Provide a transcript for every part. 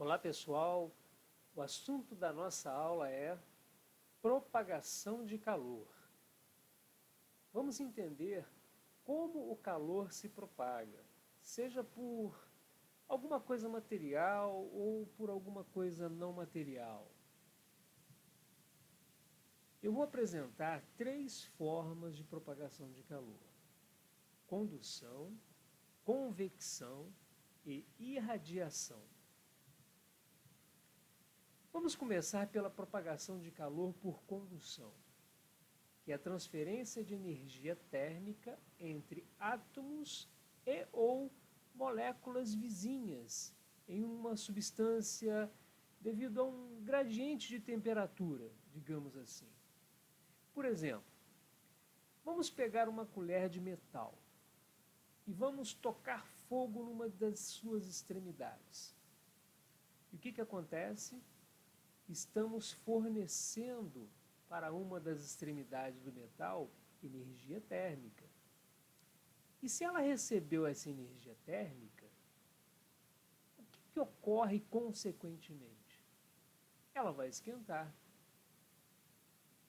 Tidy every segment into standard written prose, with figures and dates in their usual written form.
Olá pessoal, o assunto da nossa aula é propagação de calor. Vamos entender como o calor se propaga, seja por alguma coisa material ou por alguma coisa não material. Eu vou apresentar três formas de propagação de calor: condução, convecção e irradiação. Vamos começar pela propagação de calor por condução, que é a transferência de energia térmica entre átomos e ou moléculas vizinhas em uma substância devido a um gradiente de temperatura, digamos assim. Por exemplo, vamos pegar uma colher de metal e vamos tocar fogo numa das suas extremidades. E o que acontece? Estamos fornecendo para uma das extremidades do metal energia térmica. E se ela recebeu essa energia térmica, o que ocorre consequentemente? Ela vai esquentar.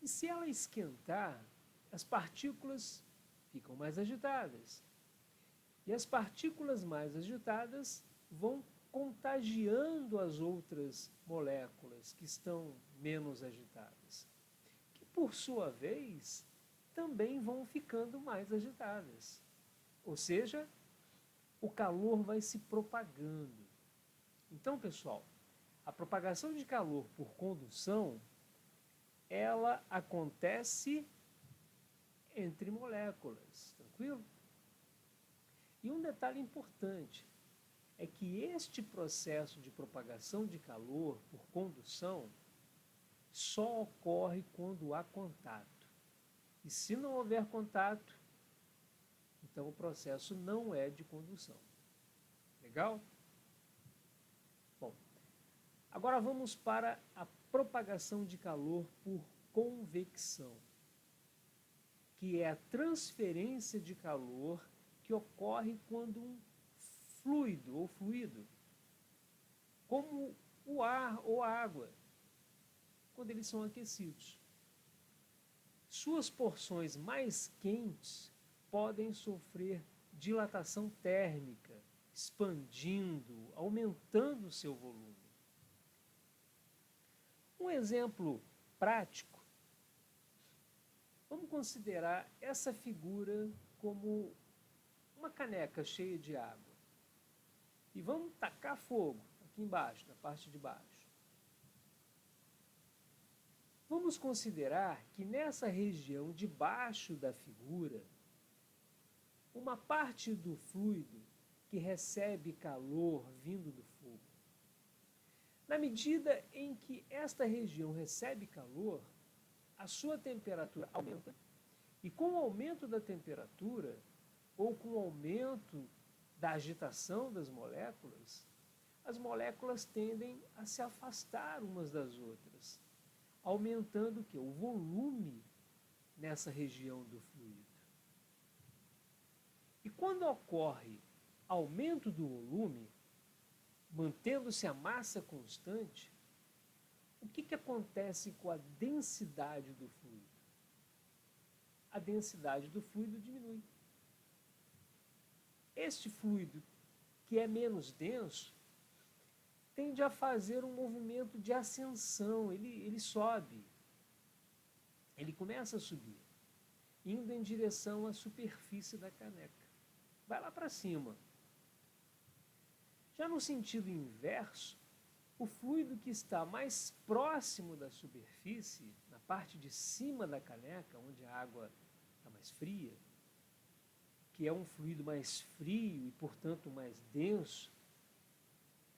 E se ela esquentar, as partículas ficam mais agitadas. E as partículas mais agitadas vão contagiando as outras moléculas que estão menos agitadas, que por sua vez também vão ficando mais agitadas. Ou seja, o calor vai se propagando. Então, pessoal, a propagação de calor por condução, ela acontece entre moléculas, tranquilo? E um detalhe importante é que este processo de propagação de calor por condução só ocorre quando há contato. E se não houver contato, então o processo não é de condução. Legal? Bom, agora vamos para a propagação de calor por convecção, que é a transferência de calor que ocorre quando um fluido ou fluido, como o ar ou a água, quando eles são aquecidos, suas porções mais quentes podem sofrer dilatação térmica, expandindo, aumentando o seu volume. Um exemplo prático, vamos considerar essa figura como uma caneca cheia de água. E vamos tacar fogo aqui embaixo, na parte de baixo. Vamos considerar que nessa região debaixo da figura, uma parte do fluido que recebe calor vindo do fogo. Na medida em que esta região recebe calor, a sua temperatura aumenta. E com o aumento da temperatura, ou com o aumento da agitação das moléculas, as moléculas tendem a se afastar umas das outras, aumentando o volume nessa região do fluido. E quando ocorre aumento do volume, mantendo-se a massa constante, o que acontece com a densidade do fluido? A densidade do fluido diminui. Este fluido, que é menos denso, tende a fazer um movimento de ascensão, ele sobe, ele começa a subir, indo em direção à superfície da caneca. Vai lá para cima. Já no sentido inverso, o fluido que está mais próximo da superfície, na parte de cima da caneca, onde a água está mais fria, que é um fluido mais frio e, portanto, mais denso,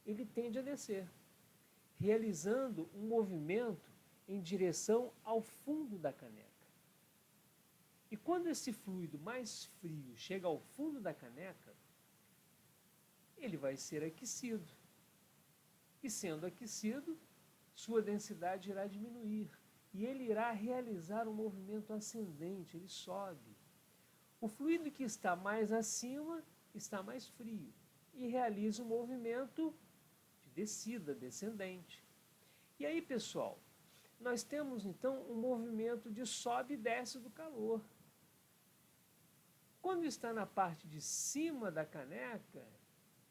ele tende a descer, realizando um movimento em direção ao fundo da caneca. E quando esse fluido mais frio chega ao fundo da caneca, ele vai ser aquecido. E sendo aquecido, sua densidade irá diminuir. E ele irá realizar um movimento ascendente, ele sobe. O fluido que está mais acima está mais frio e realiza um movimento de descida, descendente. E aí, pessoal, nós temos então um movimento de sobe e desce do calor. Quando está na parte de cima da caneca,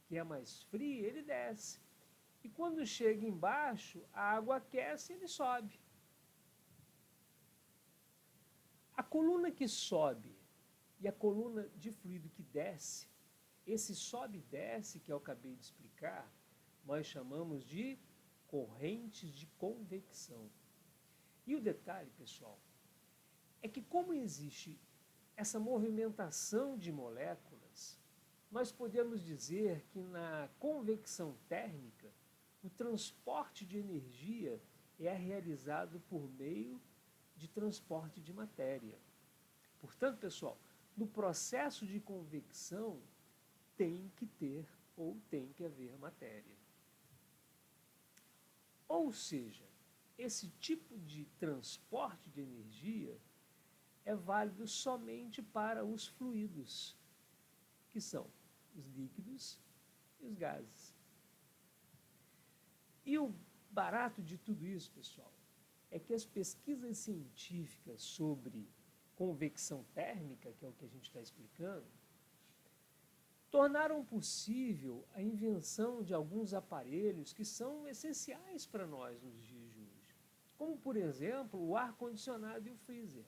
que é mais fria, ele desce. E quando chega embaixo, a água aquece e ele sobe. A coluna que sobe e a coluna de fluido que desce, esse sobe e desce que eu acabei de explicar, nós chamamos de correntes de convecção. E o detalhe, pessoal, é que como existe essa movimentação de moléculas, nós podemos dizer que na convecção térmica, o transporte de energia é realizado por meio de transporte de matéria. Portanto, pessoal, no processo de convecção tem que ter ou tem que haver matéria. Ou seja, esse tipo de transporte de energia é válido somente para os fluidos, que são os líquidos e os gases. E o barato de tudo isso, pessoal, é que as pesquisas científicas sobre convecção térmica, que é o que a gente está explicando, tornaram possível a invenção de alguns aparelhos que são essenciais para nós nos dias de hoje, como, por exemplo, o ar-condicionado e o freezer.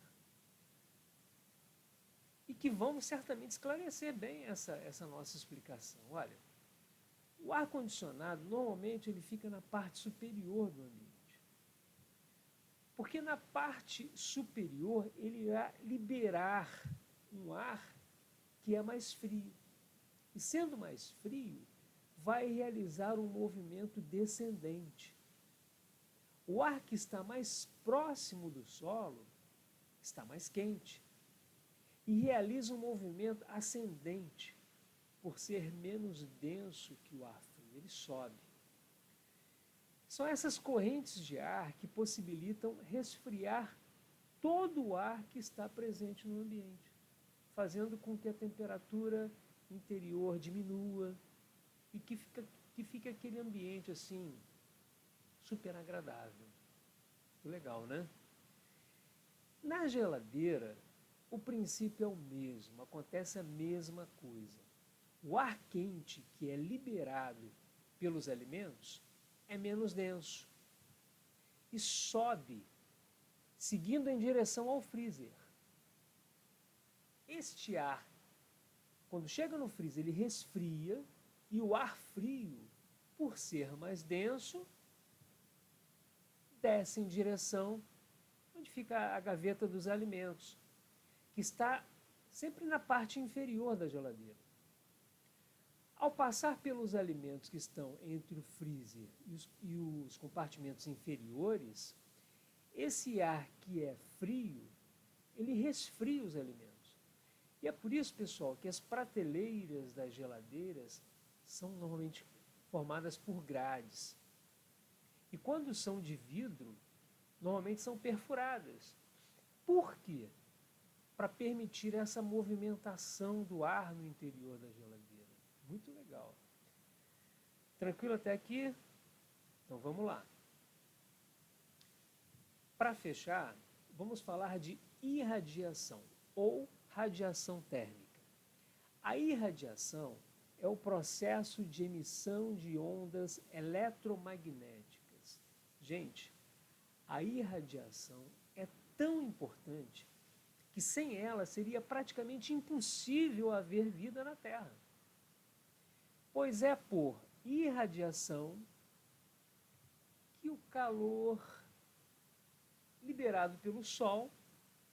E que vão certamente esclarecer bem essa nossa explicação. Olha, o ar-condicionado, normalmente, ele fica na parte superior do ambiente. Porque na parte superior, ele irá liberar um ar que é mais frio. E sendo mais frio, vai realizar um movimento descendente. O ar que está mais próximo do solo está mais quente e realiza um movimento ascendente, por ser menos denso que o ar frio, ele sobe. São essas correntes de ar que possibilitam resfriar todo o ar que está presente no ambiente, fazendo com que a temperatura interior diminua e que fica aquele ambiente assim, super agradável. Muito legal, né? Na geladeira, o princípio é o mesmo, acontece a mesma coisa. O ar quente que é liberado pelos alimentos é menos denso e sobe, seguindo em direção ao freezer. Este ar, quando chega no freezer, ele resfria e o ar frio, por ser mais denso, desce em direção onde fica a gaveta dos alimentos, que está sempre na parte inferior da geladeira. Ao passar pelos alimentos que estão entre o freezer e os compartimentos inferiores, esse ar que é frio, ele resfria os alimentos. E é por isso, pessoal, que as prateleiras das geladeiras são normalmente formadas por grades. E quando são de vidro, normalmente são perfuradas. Por quê? Para permitir essa movimentação do ar no interior da geladeira. Muito legal. Tranquilo até aqui? Então vamos lá. Para fechar, vamos falar de irradiação ou radiação térmica. A irradiação é o processo de emissão de ondas eletromagnéticas. Gente, a irradiação é tão importante que sem ela seria praticamente impossível haver vida na Terra. Pois é por irradiação que o calor liberado pelo Sol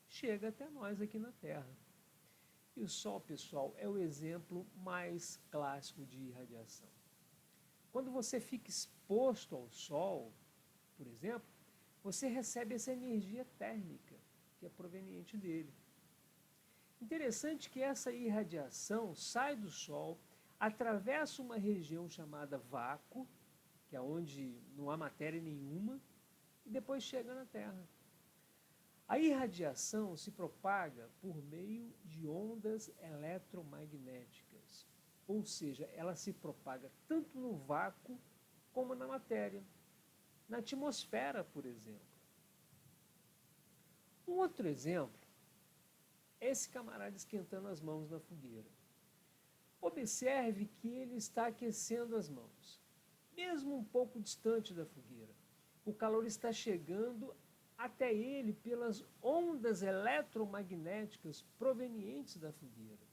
chega até nós aqui na Terra. E o Sol, pessoal, é o exemplo mais clássico de irradiação. Quando você fica exposto ao Sol, por exemplo, você recebe essa energia térmica que é proveniente dele. Interessante que essa irradiação sai do Sol, atravessa uma região chamada vácuo, que é onde não há matéria nenhuma, e depois chega na Terra. A irradiação se propaga por meio de ondas eletromagnéticas, ou seja, ela se propaga tanto no vácuo como na matéria, na atmosfera, por exemplo. Um outro exemplo é esse camarada esquentando as mãos na fogueira. Observe que ele está aquecendo as mãos, mesmo um pouco distante da fogueira. O calor está chegando até ele pelas ondas eletromagnéticas provenientes da fogueira.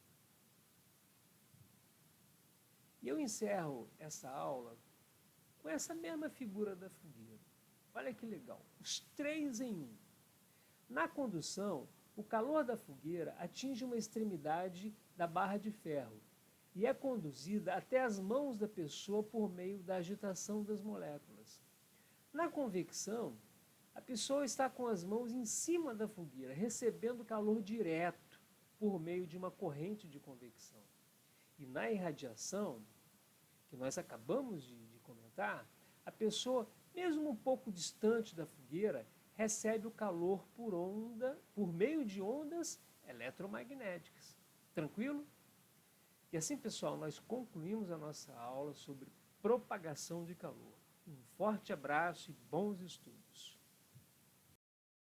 E eu encerro essa aula com essa mesma figura da fogueira. Olha que legal, os 3 em 1. Na condução, o calor da fogueira atinge uma extremidade da barra de ferro e é conduzida até as mãos da pessoa por meio da agitação das moléculas. Na convecção, a pessoa está com as mãos em cima da fogueira, recebendo calor direto por meio de uma corrente de convecção. E na irradiação, que nós acabamos de comentar, a pessoa, mesmo um pouco distante da fogueira, recebe o calor por meio de ondas eletromagnéticas. Tranquilo? E assim, pessoal, nós concluímos a nossa aula sobre propagação de calor. Um forte abraço e bons estudos.